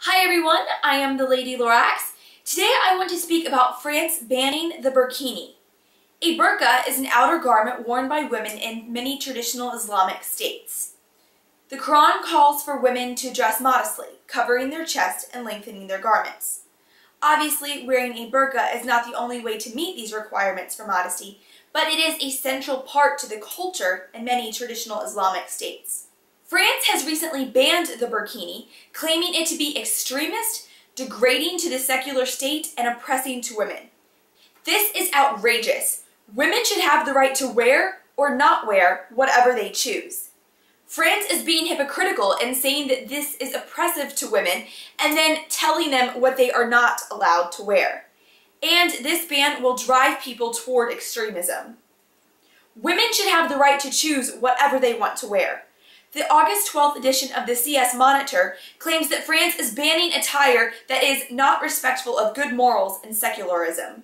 Hi everyone, I am the Lady Lorax. Today I want to speak about France banning the burkini. A burqa is an outer garment worn by women in many traditional Islamic states. The Quran calls for women to dress modestly, covering their chest and lengthening their garments. Obviously, wearing a burqa is not the only way to meet these requirements for modesty, but it is a central part to the culture in many traditional Islamic states. France has recently banned the burkini, claiming it to be extremist, degrading to the secular state, and oppressing to women. This is outrageous. Women should have the right to wear or not wear whatever they choose. France is being hypocritical in saying that this is oppressive to women and then telling them what they are not allowed to wear. And this ban will drive people toward extremism. Women should have the right to choose whatever they want to wear. The August 12th edition of the CS Monitor claims that France is banning attire that is not respectful of good morals and secularism.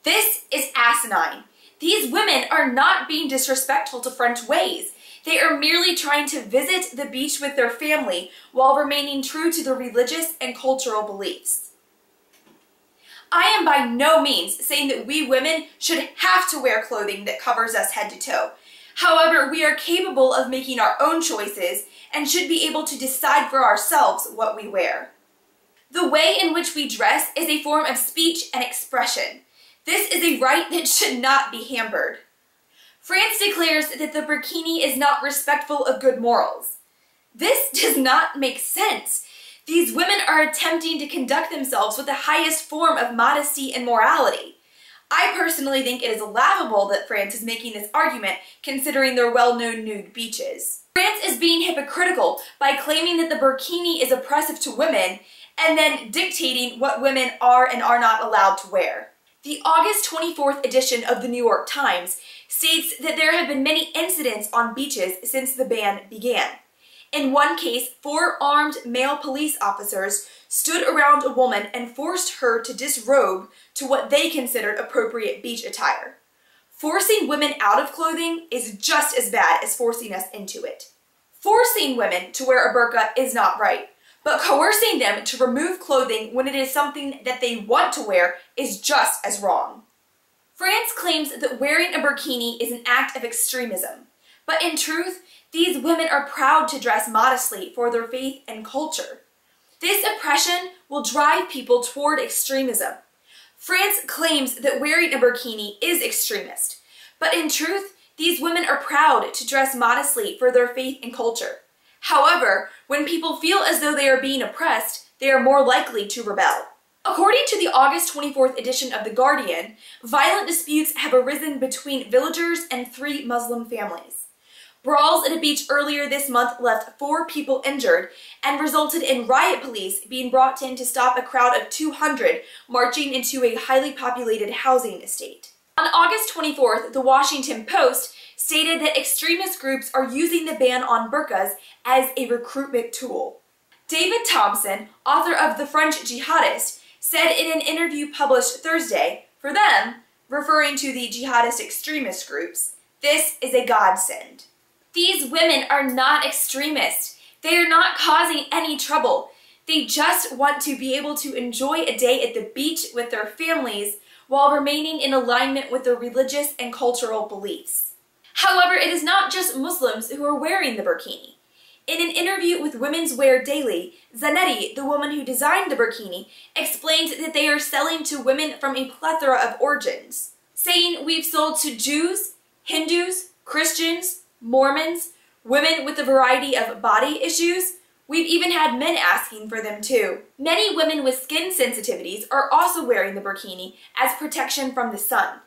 This is asinine. These women are not being disrespectful to French ways. They are merely trying to visit the beach with their family while remaining true to their religious and cultural beliefs. I am by no means saying that we women should have to wear clothing that covers us head to toe. However, we are capable of making our own choices and should be able to decide for ourselves what we wear. The way in which we dress is a form of speech and expression. This is a right that should not be hampered. France declares that the burkini is not respectful of good morals. This does not make sense. These women are attempting to conduct themselves with the highest form of modesty and morality. I personally think it is laughable that France is making this argument considering their well-known nude beaches. France is being hypocritical by claiming that the burkini is oppressive to women and then dictating what women are and are not allowed to wear. The August 24th edition of the New York Times states that there have been many incidents on beaches since the ban began. In one case, 4 armed male police officers stood around a woman and forced her to disrobe to what they considered appropriate beach attire. Forcing women out of clothing is just as bad as forcing us into it. Forcing women to wear a burqa is not right, but coercing them to remove clothing when it is something that they want to wear is just as wrong. France claims that wearing a burkini is an act of extremism, but in truth, these women are proud to dress modestly for their faith and culture. This oppression will drive people toward extremism. France claims that wearing a burkini is extremist, but in truth, these women are proud to dress modestly for their faith and culture. However, when people feel as though they are being oppressed, they are more likely to rebel. According to the August 24th edition of The Guardian, violent disputes have arisen between villagers and 3 Muslim families. Brawls at a beach earlier this month left 4 people injured and resulted in riot police being brought in to stop a crowd of 200 marching into a highly populated housing estate. On August 24th, the Washington Post stated that extremist groups are using the ban on burqas as a recruitment tool. David Thompson, author of The French Jihadist, said in an interview published Thursday, for them, referring to the jihadist extremist groups, this is a godsend. These women are not extremists. They are not causing any trouble. They just want to be able to enjoy a day at the beach with their families while remaining in alignment with their religious and cultural beliefs. However, it is not just Muslims who are wearing the burkini. In an interview with Women's Wear Daily, Zanetti, the woman who designed the burkini, explained that they are selling to women from a plethora of origins, saying, "We've sold to Jews, Hindus, Christians, Mormons, women with a variety of body issues. We've even had men asking for them too." Many women with skin sensitivities are also wearing the burkini as protection from the sun.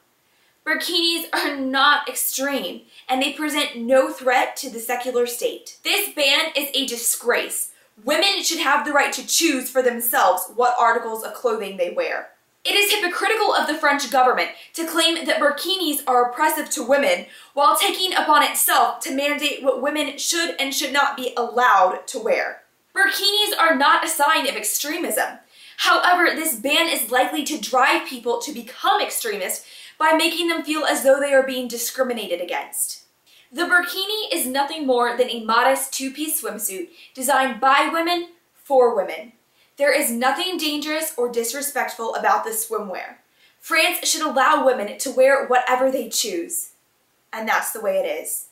Burkinis are not extreme, and they present no threat to the secular state. This ban is a disgrace. Women should have the right to choose for themselves what articles of clothing they wear. It is hypocritical of the French government to claim that burkinis are oppressive to women while taking upon itself to mandate what women should and should not be allowed to wear. Burkinis are not a sign of extremism. However, this ban is likely to drive people to become extremists by making them feel as though they are being discriminated against. The burkini is nothing more than a modest 2-piece swimsuit designed by women for women. There is nothing dangerous or disrespectful about this swimwear. France should allow women to wear whatever they choose. And that's the way it is.